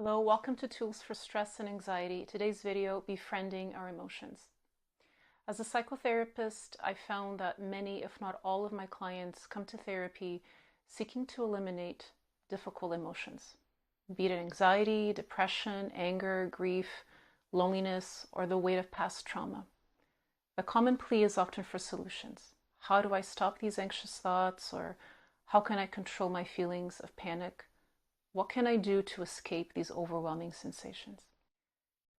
Hello, welcome to Tools for Stress and Anxiety. Today's video, Befriending Our Emotions. As a psychotherapist, I found that many, if not all of my clients come to therapy seeking to eliminate difficult emotions, be it anxiety, depression, anger, grief, loneliness, or the weight of past trauma. The common plea is often for solutions. How do I stop these anxious thoughts? Or how can I control my feelings of panic? What can I do to escape these overwhelming sensations?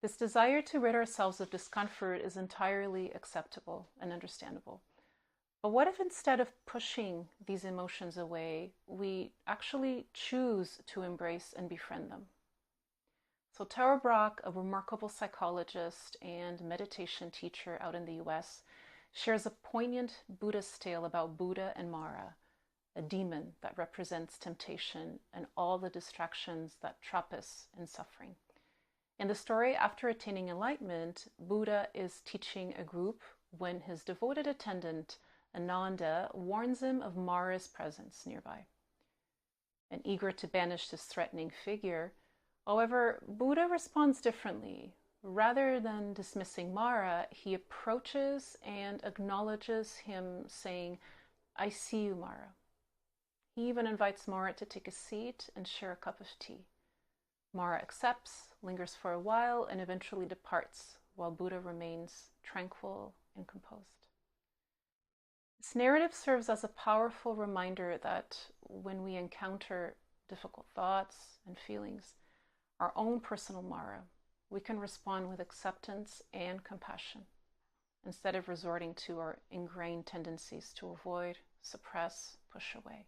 This desire to rid ourselves of discomfort is entirely acceptable and understandable. But what if instead of pushing these emotions away, we actually choose to embrace and befriend them? So Tara Brach, a remarkable psychologist and meditation teacher out in the US, shares a poignant Buddhist tale about Buddha and Mara, a demon that represents temptation and all the distractions that trap us in suffering. In the story, after attaining enlightenment, Buddha is teaching a group when his devoted attendant, Ananda, warns him of Mara's presence nearby. And eager to banish this threatening figure, however, Buddha responds differently. Rather than dismissing Mara, he approaches and acknowledges him, saying, "I see you, Mara." He even invites Mara to take a seat and share a cup of tea. Mara accepts, lingers for a while, and eventually departs, while Buddha remains tranquil and composed. This narrative serves as a powerful reminder that when we encounter difficult thoughts and feelings, our own personal Mara, we can respond with acceptance and compassion, instead of resorting to our ingrained tendencies to avoid, suppress, push away.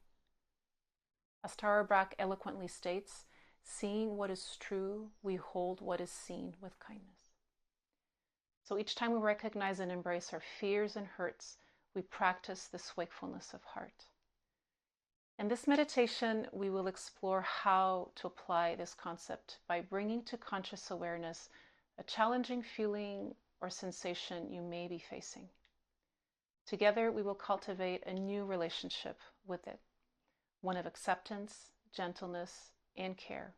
As Tara Brach eloquently states, seeing what is true, we hold what is seen with kindness. So each time we recognize and embrace our fears and hurts, we practice this wakefulness of heart. In this meditation, we will explore how to apply this concept by bringing to conscious awareness a challenging feeling or sensation you may be facing. Together, we will cultivate a new relationship with it. One of acceptance, gentleness, and care,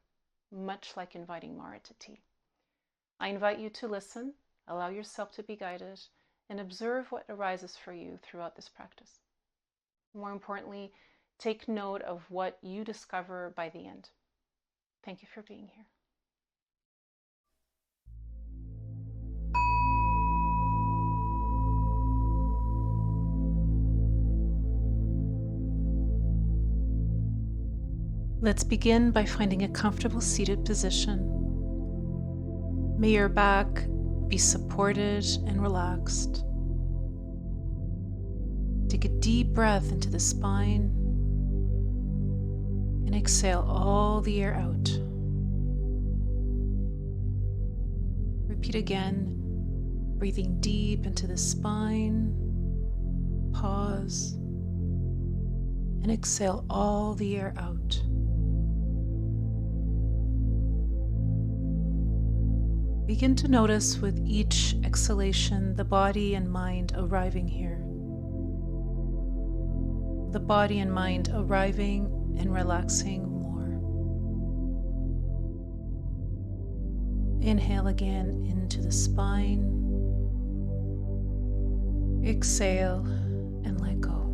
much like inviting Mara to tea. I invite you to listen, allow yourself to be guided, and observe what arises for you throughout this practice. More importantly, take note of what you discover by the end. Thank you for being here. Let's begin by finding a comfortable seated position. May your back be supported and relaxed. Take a deep breath into the spine and exhale all the air out. Repeat again, breathing deep into the spine. Pause and exhale all the air out. Begin to notice with each exhalation the body and mind arriving here. The body and mind arriving and relaxing more. Inhale again into the spine. Exhale and let go.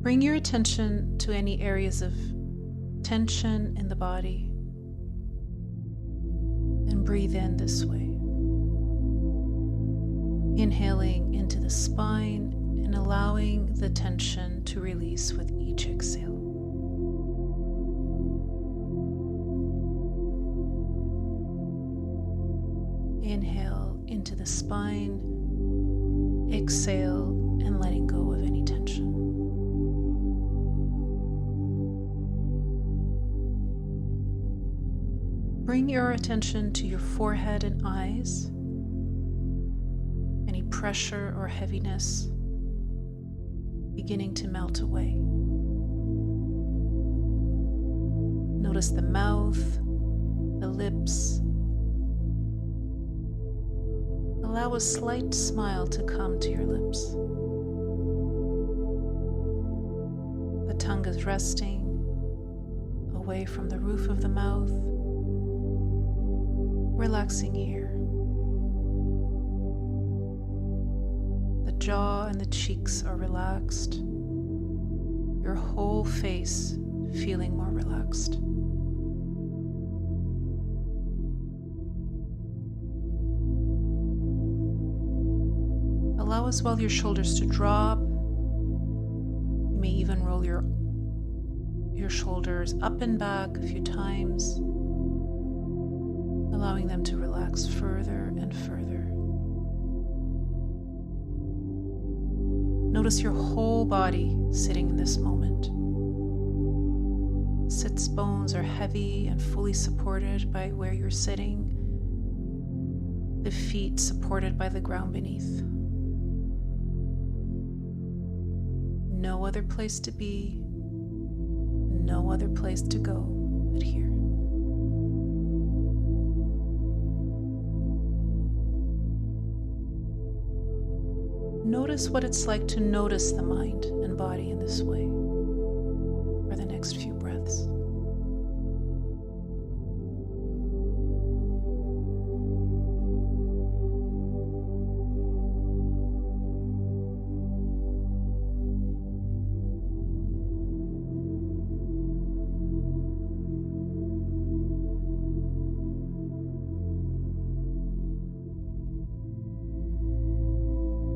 Bring your attention to any areas of tension in the body and breathe in this way. Inhaling into the spine and allowing the tension to release with each exhale. Inhale into the spine, exhale, and letting go of any tension. Bring your attention to your forehead and eyes. Any pressure or heaviness beginning to melt away. Notice the mouth, the lips. Allow a slight smile to come to your lips. The tongue is resting away from the roof of the mouth, relaxing here. The jaw and the cheeks are relaxed. Your whole face feeling more relaxed. Allow as well your shoulders to drop. You may even roll your shoulders up and back a few times, allowing them to relax further and further. Notice your whole body sitting in this moment. Sits bones are heavy and fully supported by where you're sitting. The feet supported by the ground beneath. No other place to be, no other place to go but here. Notice what it's like to notice the mind and body in this way for the next few breaths.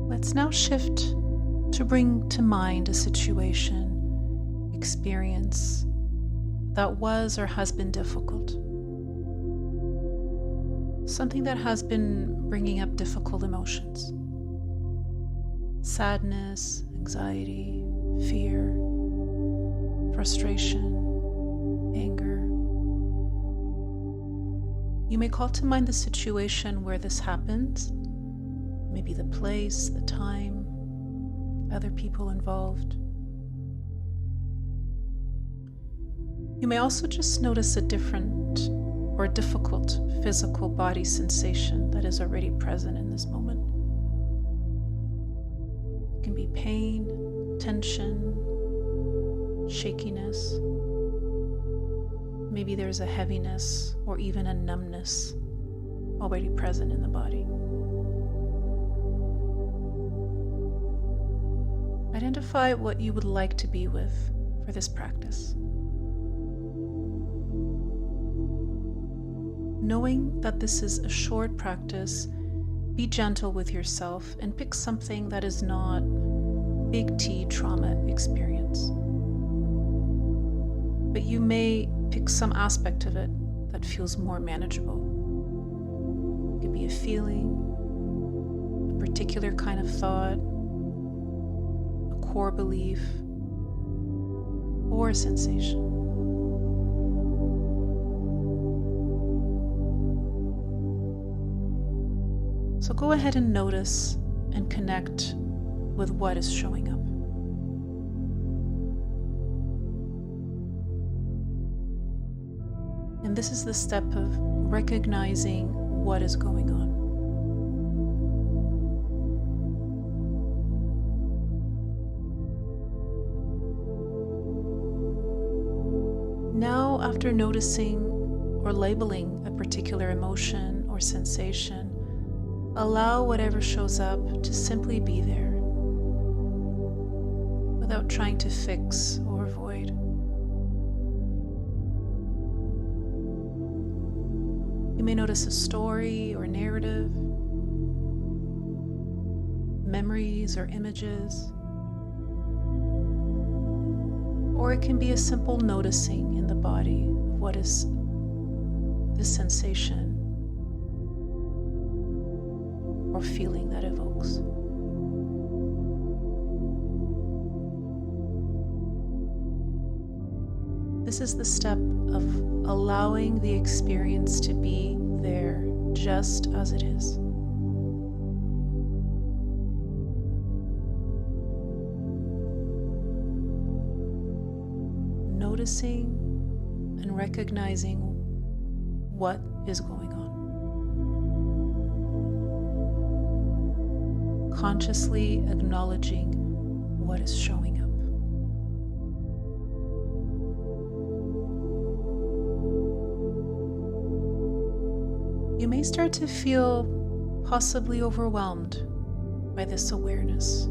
Let's now shift to bring to mind a situation, experience that was or has been difficult. Something that has been bringing up difficult emotions. Sadness, anxiety, fear, frustration, anger. You may call to mind the situation where this happens. Maybe the place, the time, other people involved. You may also just notice a different or difficult physical body sensation that is already present in this moment. It can be pain, tension, shakiness. Maybe there's a heaviness or even a numbness already present in the body. Identify what you would like to be with for this practice. Knowing that this is a short practice, be gentle with yourself and pick something that is not big T trauma experience. But you may pick some aspect of it that feels more manageable. It could be a feeling, a particular kind of thought, core belief, or sensation. So go ahead and notice and connect with what is showing up. And this is the step of recognizing what is going on. Now, after noticing or labeling a particular emotion or sensation, allow whatever shows up to simply be there without trying to fix or avoid. You may notice a story or narrative, memories or images, or it can be a simple noticing in the body of what is this sensation or feeling that evokes. This is the step of allowing the experience to be there just as it is. Noticing and recognizing what is going on. Consciously acknowledging what is showing up. may start to feel possibly overwhelmed by this awareness.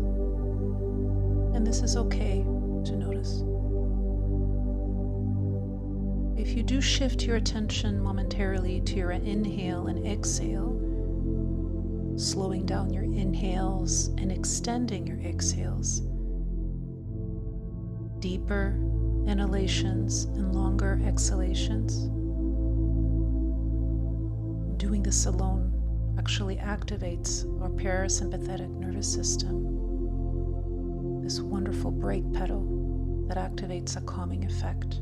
And this is okay to notice. If you do shift your attention momentarily to your inhale and exhale, slowing down your inhales and extending your exhales, deeper inhalations and longer exhalations, doing this alone actually activates our parasympathetic nervous system, this wonderful brake pedal that activates a calming effect.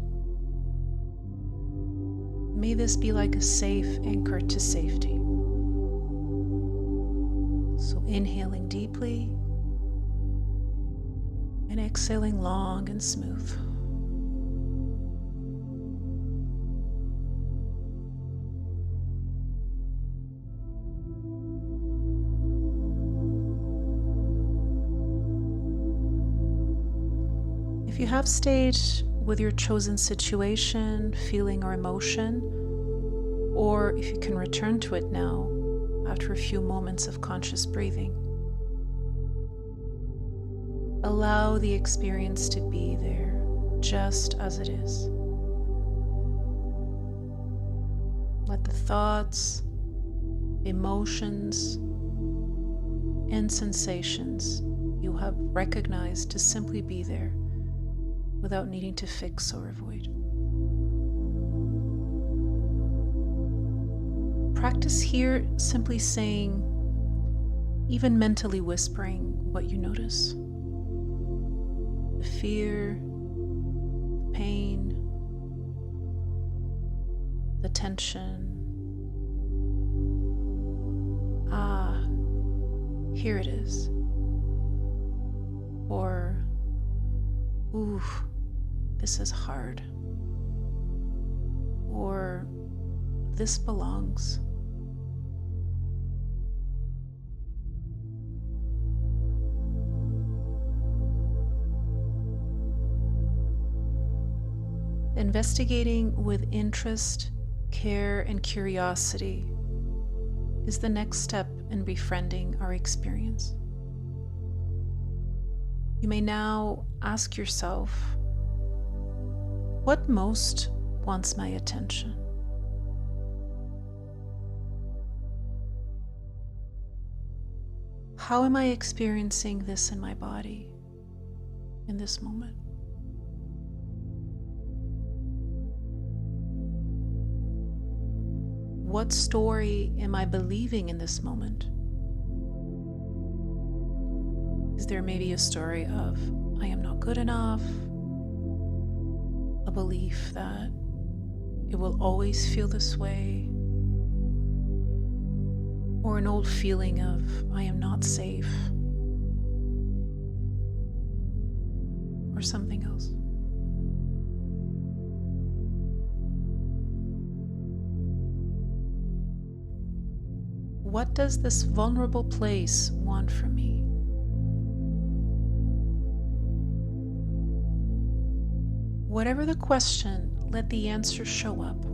May this be like a safe anchor to safety. So inhaling deeply and exhaling long and smooth. If you have stayed with your chosen situation, feeling, or emotion, or if you can return to it now after a few moments of conscious breathing, allow the experience to be there just as it is. Let the thoughts, emotions, and sensations you have recognized to simply be there without needing to fix or avoid. Practice here simply saying, even mentally whispering what you notice. The fear, the pain, the tension. Ah, here it is. Or, ooh, this is hard. Or, this belongs. Investigating with interest, care, and curiosity is the next step in befriending our experience. You may now ask yourself, what most wants my attention? How am I experiencing this in my body in this moment? What story am I believing in this moment? Is there maybe a story of, I am not good enough? A belief that it will always feel this way? Or an old feeling of, I am not safe? Or something else? What does this vulnerable place want from me? Whatever the question, let the answer show up.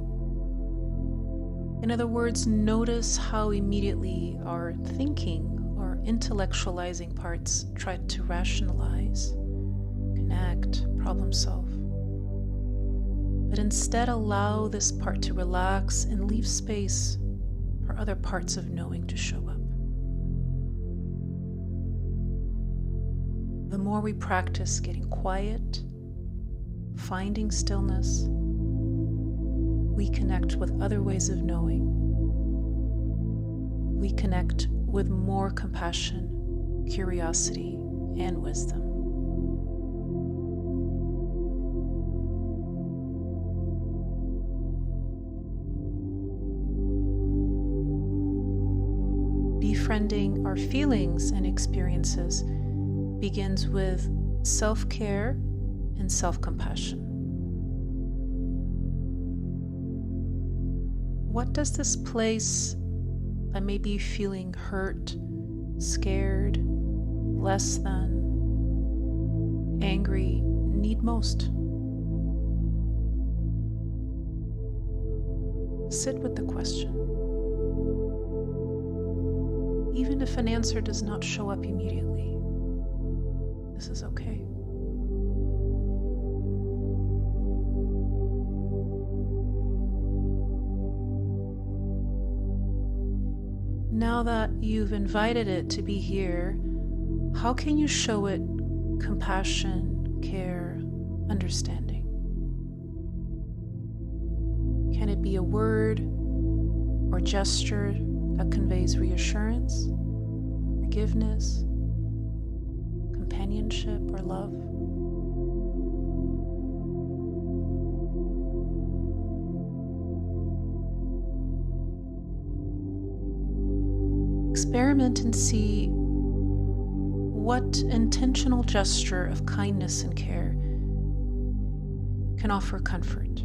In other words, notice how immediately our thinking or intellectualizing parts try to rationalize, connect, problem solve. But instead allow this part to relax and leave space for other parts of knowing to show up. The more we practice getting quiet, finding stillness, we connect with other ways of knowing. We connect with more compassion, curiosity, and wisdom. Befriending our feelings and experiences begins with self-care and self-compassion. What does this place that may be feeling hurt, scared, less than, angry, need most? Sit with the question. even if an answer does not show up immediately. This is okay. Now that you've invited it to be here, how can you show it compassion, care, understanding? Can it be a word or gesture that conveys reassurance, forgiveness, companionship, or love? Experiment and see what intentional gesture of kindness and care can offer comfort,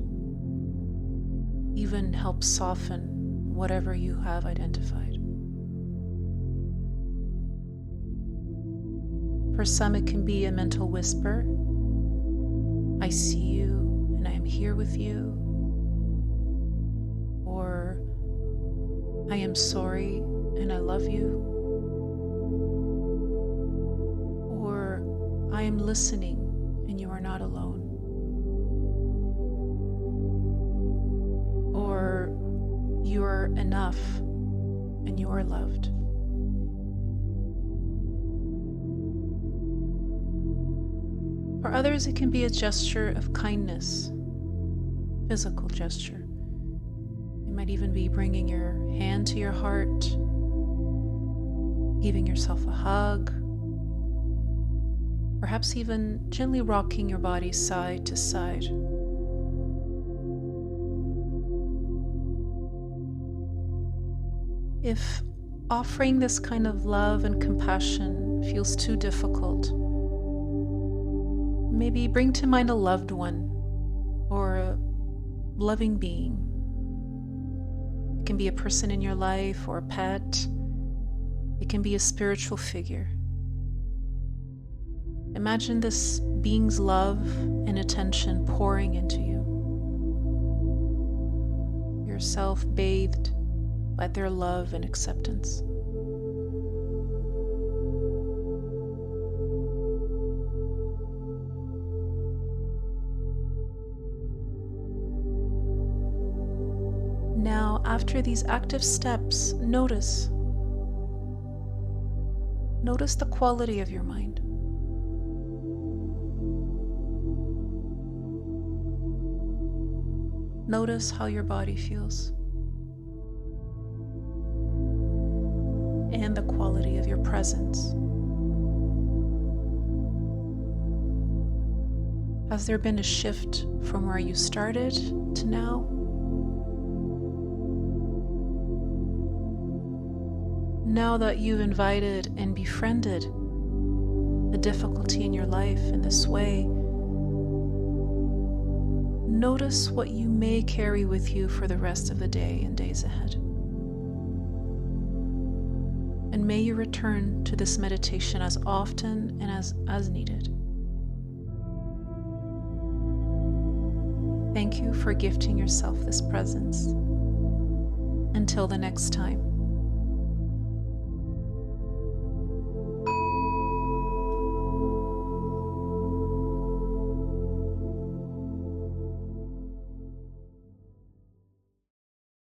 even help soften whatever you have identified. For some, it can be a mental whisper. I see you and I am here with you. Or I am sorry and I love you. Or I am listening and you are not alone. Or you are enough and you are loved. For others, it can be a gesture of kindness, physical gesture. It might even be bringing your hand to your heart, giving yourself a hug, perhaps even gently rocking your body side to side. If offering this kind of love and compassion feels too difficult, maybe bring to mind a loved one or a loving being. It can be a person in your life or a pet. It can be a spiritual figure. Imagine this being's love and attention pouring into you. Yourself bathed by their love and acceptance. Now, after these active steps, notice the quality of your mind. Notice how your body feels and the quality of your presence. Has there been a shift from where you started to now? Now that you've invited and befriended the difficulty in your life in this way, notice what you may carry with you for the rest of the day and days ahead. And may you return to this meditation as often and as needed. Thank you for gifting yourself this presence. Until the next time.